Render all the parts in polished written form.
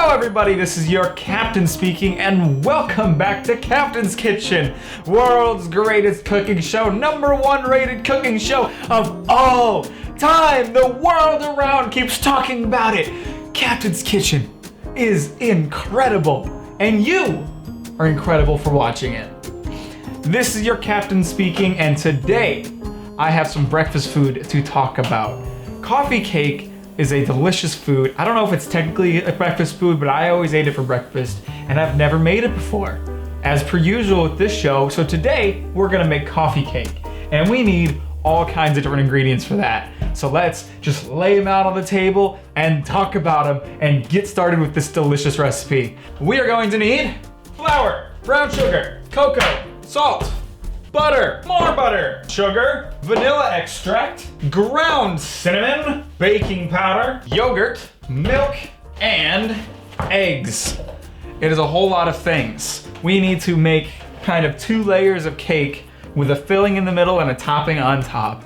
Hello everybody, this is your captain speaking and welcome back to Captain's Kitchen, world's greatest cooking show, #1 rated cooking show of all time. The world around keeps talking about it. Captain's Kitchen is incredible and you are incredible for watching it. This is your captain speaking and today I have some breakfast food to talk about. Coffee cake is a delicious food. I don't know if it's technically a breakfast food, but I always ate it for breakfast and I've never made it before, as per usual with this show. So today we're gonna make coffee cake and we need all kinds of different ingredients for that. So let's just lay them out on the table and talk about them and get started with this delicious recipe. We are going to need flour, brown sugar, cocoa, salt, butter, more butter, sugar, vanilla extract, ground cinnamon, baking powder, yogurt, milk, and eggs. It is a whole lot of things. We need to make kind of 2 layers of cake with a filling in the middle and a topping on top.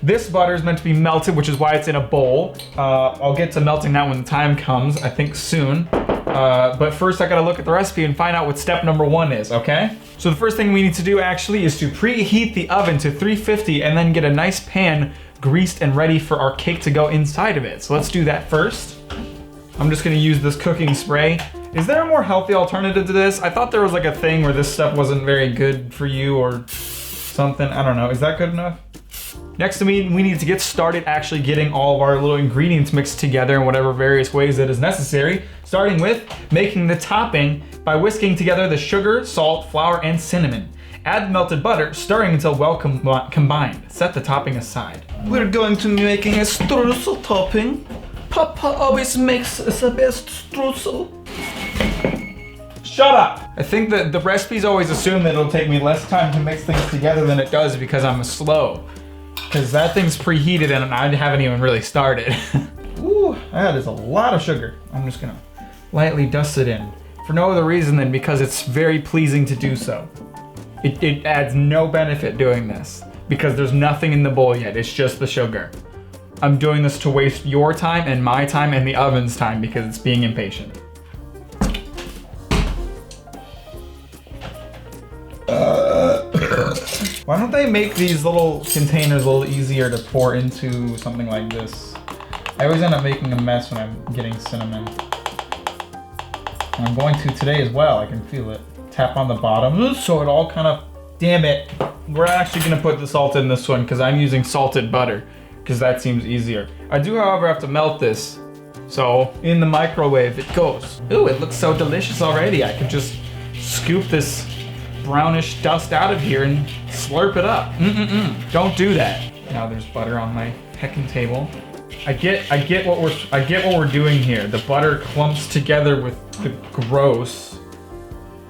This butter is meant to be melted, which is why it's in a bowl. I'll get to melting that when the time comes, I think soon. But first I gotta look at the recipe and find out what step #1 is, okay? So the first thing we need to do actually is to preheat the oven to 350 and then get a nice pan greased and ready for our cake to go inside of it. So let's do that first. I'm just gonna use this cooking spray. Is there a more healthy alternative to this? I thought there was like a thing where this stuff wasn't very good for you or something. I don't know, is that good enough? Next, we need to get started actually getting all of our little ingredients mixed together in whatever various ways that is necessary, starting with making the topping by whisking together the sugar, salt, flour, and cinnamon. Add the melted butter, stirring until well combined. Set the topping aside. We're going to be making a streusel topping. Papa always makes the best streusel. Shut up! I think that the recipes always assume that it'll take me less time to mix things together than it does because I'm slow. Because that thing's preheated and I haven't even really started. Ooh, that is a lot of sugar. I'm just gonna lightly dust it in. For no other reason than because it's very pleasing to do so. It adds no benefit doing this because there's nothing in the bowl yet, it's just the sugar. I'm doing this to waste your time and my time and the oven's time because it's being impatient. Why don't they make these little containers a little easier to pour into something like this? I always end up making a mess when I'm getting cinnamon. And I'm going to today as well, I can feel it. Tap on the bottom, so it all kind of, damn it. We're actually gonna put the salt in this one because I'm using salted butter, because that seems easier. I do, however, have to melt this. So in the microwave it goes. Ooh, it looks so delicious already. I can just scoop this brownish dust out of here and slurp it up. Don't do that. Now there's butter on my heckin' table. I get what we're doing here. The butter clumps together with the gross,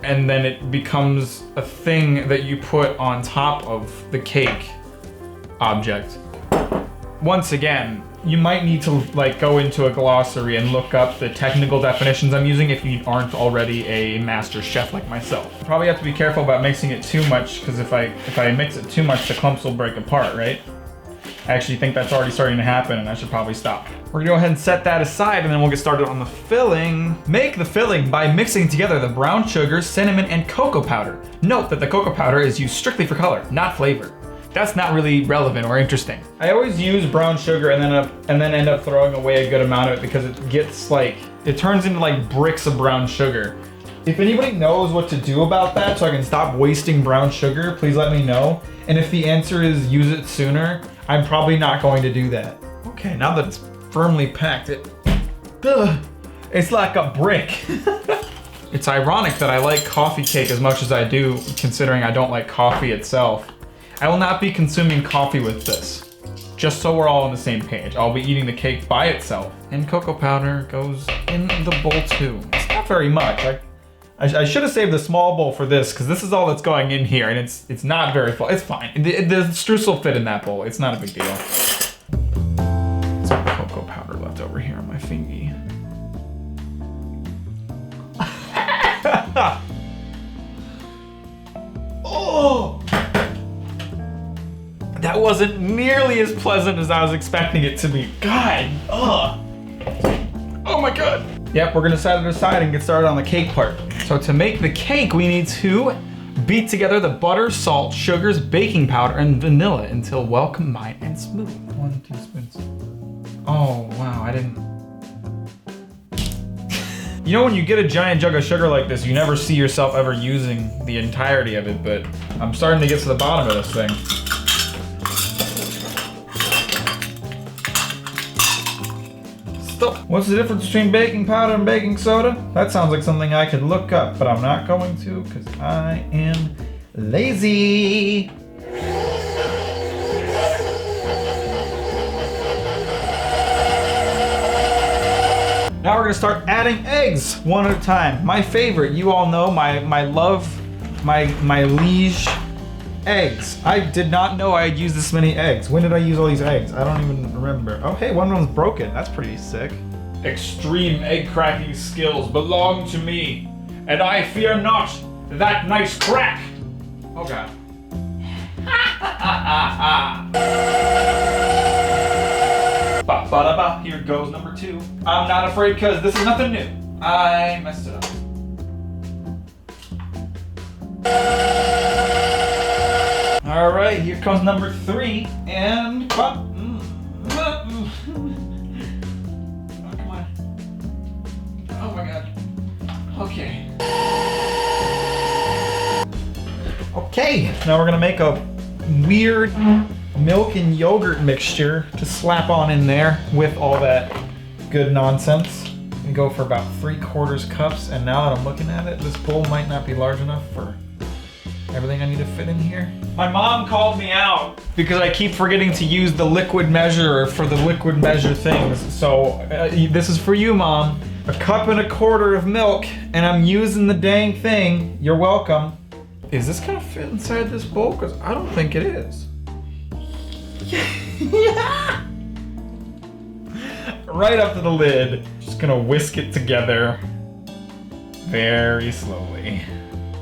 and then it becomes a thing that you put on top of the cake object. Once again, you might need to like go into a glossary and look up the technical definitions I'm using if you aren't already a master chef like myself. You probably have to be careful about mixing it too much because if I mix it too much, the clumps will break apart, right? I actually think that's already starting to happen and I should probably stop. We're gonna go ahead and set that aside and then we'll get started on the filling. Make the filling by mixing together the brown sugar, cinnamon, and cocoa powder. Note that the cocoa powder is used strictly for color, not flavor. That's not really relevant or interesting. I always use brown sugar and then end up throwing away a good amount of it because it gets like, it turns into like bricks of brown sugar. If anybody knows what to do about that so I can stop wasting brown sugar, please let me know. And if the answer is use it sooner, I'm probably not going to do that. Okay, now that it's firmly packed, it's like a brick. It's ironic that I like coffee cake as much as I do, considering I don't like coffee itself. I will not be consuming coffee with this. Just so we're all on the same page. I'll be eating the cake by itself. And cocoa powder goes in the bowl too. It's not very much. I should have saved the small bowl for this because this is all that's going in here and it's not very full. It's fine. The streusel fit in that bowl. It's not a big deal. Some cocoa powder left over here on my fingy. Oh! That wasn't nearly as pleasant as I was expecting it to be. God, ugh. Oh my God. Yep, we're gonna set it aside and get started on the cake part. So to make the cake, we need to beat together the butter, salt, sugars, baking powder, and vanilla until well combined and smooth. 1 teaspoon. Oh, wow, I didn't. You know when you get a giant jug of sugar like this, you never see yourself ever using the entirety of it, but I'm starting to get to the bottom of this thing. What's the difference between baking powder and baking soda? That sounds like something I could look up, but I'm not going to because I am lazy. Now we're gonna start adding eggs one at a time. My favorite, you all know, my love, my liege, eggs. I did not know I had used this many eggs. When did I use all these eggs? I don't even remember. Oh, hey, one of them's broken. That's pretty sick. Extreme egg cracking skills belong to me, and I fear not that nice crack. Oh God. Ba-ba-da-ba. Here goes number 2. I'm not afraid because this is nothing new. I messed it up. All right, here comes number 3, and oh, come on. Oh my God. Okay. Okay, now we're gonna make a weird milk and yogurt mixture to slap on in there with all that good nonsense. And go for about 3/4 cups, and now that I'm looking at it, this bowl might not be large enough for everything I need to fit in here. My mom called me out because I keep forgetting to use the liquid measurer for the liquid measure things. So this is for you, Mom. 1.25 cups of milk, and I'm using the dang thing. You're welcome. Is this gonna fit inside this bowl? Because I don't think it is. Yeah. Right up to the lid. Just gonna whisk it together very slowly.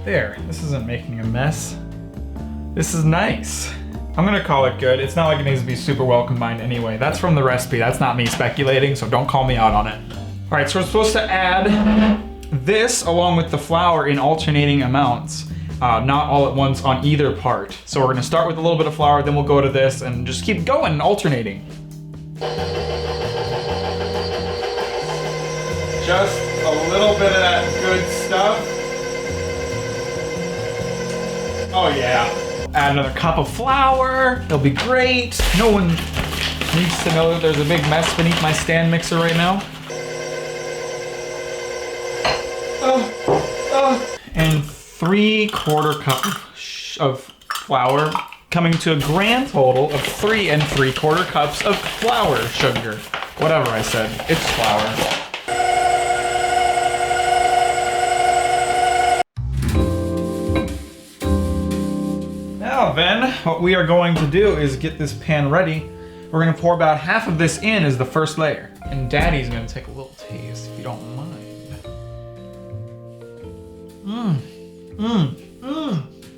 There, this isn't making a mess. This is nice. I'm gonna call it good. It's not like it needs to be super well combined anyway. That's from the recipe, that's not me speculating, so don't call me out on it. All right, so we're supposed to add this along with the flour in alternating amounts. Not all at once on either part. So we're gonna start with a little bit of flour, then we'll go to this and just keep going and alternating. Just a little bit of that good stuff. Oh yeah. Add another cup of flour. It'll be great. No one needs to know that there's a big mess beneath my stand mixer right now. And 3/4 cups of flour, coming to a grand total of 3 3/4 cups of flour sugar. Whatever I said, it's flour. Now then, what we are going to do is get this pan ready. We're gonna pour about half of this in as the first layer. And Daddy's gonna take a little taste, if you don't mind.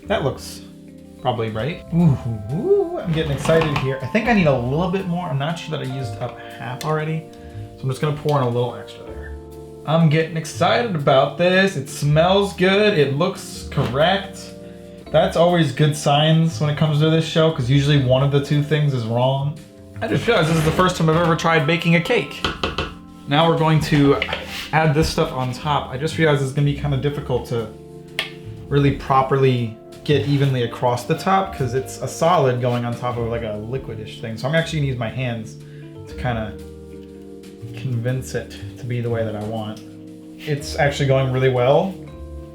That looks probably right. Ooh, I'm getting excited here. I think I need a little bit more. I'm not sure that I used up half already. So I'm just gonna pour in a little extra there. I'm getting excited about this. It smells good, it looks correct. That's always good signs when it comes to this show, because usually one of the two things is wrong. I just realized this is the first time I've ever tried baking a cake. Now we're going to add this stuff on top. I just realized it's gonna be kind of difficult to really properly get evenly across the top because it's a solid going on top of like a liquidish thing. So I'm actually gonna use my hands to kind of convince it to be the way that I want. It's actually going really well,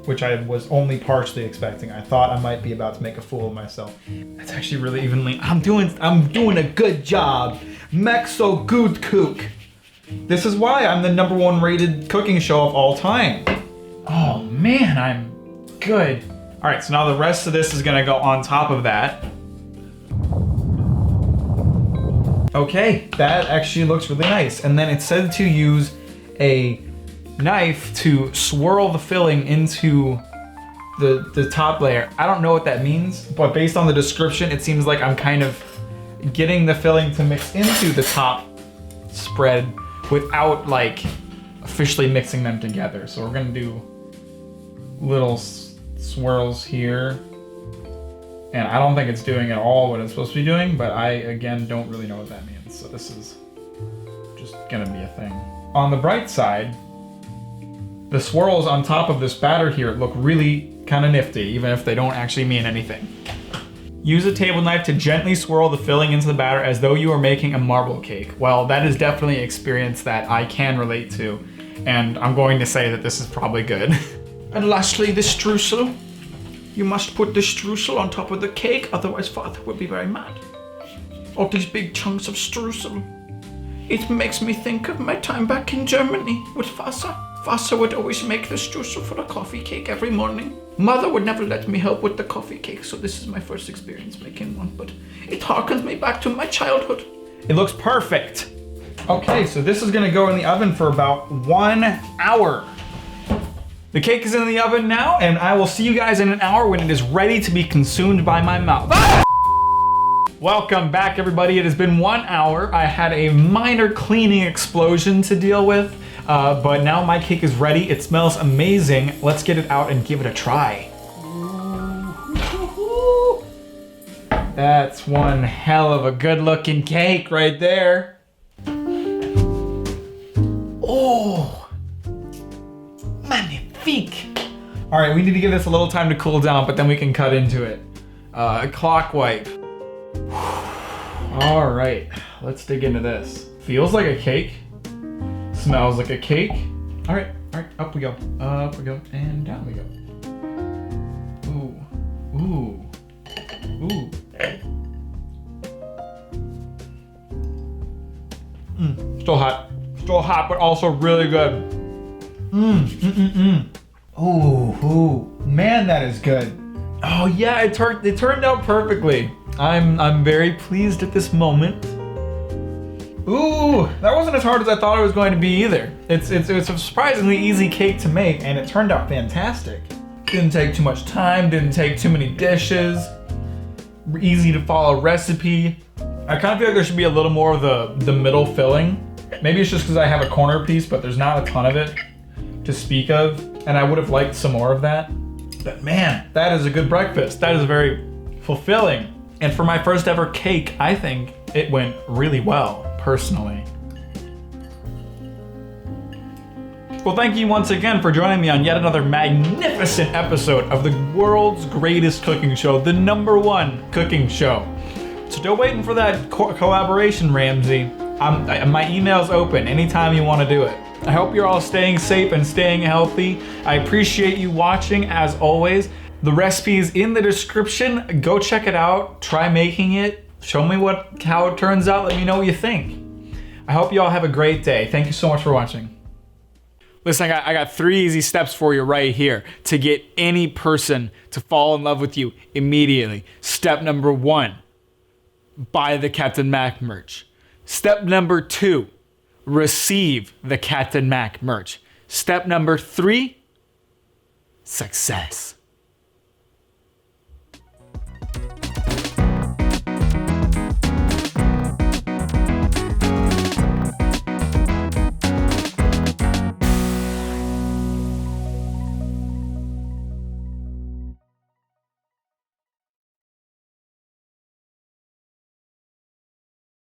which I was only partially expecting. I thought I might be about to make a fool of myself. It's actually really evenly. I'm doing a good job. Mack so good cook. This is why I'm the #1 rated cooking show of all time. Oh man, I'm good. All right, so now the rest of this is gonna go on top of that. Okay, that actually looks really nice. And then it said to use a knife to swirl the filling into the top layer. I don't know what that means, but based on the description, it seems like I'm kind of getting the filling to mix into the top spread without like officially mixing them together. So we're gonna do little swirls here. And I don't think it's doing at all what it's supposed to be doing, but I, again, don't really know what that means. So this is just gonna be a thing. On the bright side, the swirls on top of this batter here look really kind of nifty, even if they don't actually mean anything. Use a table knife to gently swirl the filling into the batter as though you were making a marble cake. Well, that is definitely an experience that I can relate to, and I'm going to say that this is probably good. And lastly, the streusel. You must put the streusel on top of the cake, otherwise Father will be very mad. All these big chunks of streusel. It makes me think of my time back in Germany with Vater. Vater would always make the streusel for the coffee cake every morning. Mother would never let me help with the coffee cake, so this is my first experience making one, but it harkens me back to my childhood. It looks perfect. Okay, so this is gonna go in the oven for about 1 hour. The cake is in the oven now, and I will see you guys in an hour when it is ready to be consumed by my mouth. Ah! Welcome back, everybody. It has been 1 hour. I had a minor cleaning explosion to deal with, but now my cake is ready. It smells amazing. Let's get it out and give it a try. That's one hell of a good-looking cake right there. Oh, magnifique. All right, we need to give this a little time to cool down, but then we can cut into it. A clock wipe. All right, let's dig into this. Feels like a cake. Smells like a cake. All right, up we go, and down we go. Ooh, ooh, ooh. Still hot, but also really good. Ooh, man, that is good. Oh yeah, it turned out perfectly. I'm very pleased at this moment. Ooh, that wasn't as hard as I thought it was going to be either. It's a surprisingly easy cake to make, and it turned out fantastic. Didn't take too much time, didn't take too many dishes. Easy to follow recipe. I kind of feel like there should be a little more of the middle filling. Maybe it's just because I have a corner piece, but there's not a ton of it to speak of, and I would have liked some more of that. But man, that is a good breakfast. That is very fulfilling. And for my first ever cake, I think it went really well, personally. Well, thank you once again for joining me on yet another magnificent episode of the world's greatest cooking show, the #1 cooking show. Still waiting for that collaboration, Ramsey. My email's open anytime you want to do it. I hope you're all staying safe and staying healthy. I appreciate you watching as always. The recipe is in the description. Go check it out. Try making it. Show me how it turns out. Let me know what you think. I hope you all have a great day. Thank you so much for watching. Listen, I got 3 easy steps for you right here to get any person to fall in love with you immediately. Step number 1, buy the Captain Mack merch. Step number 2, receive the Captain Mack merch. Step number 3, success.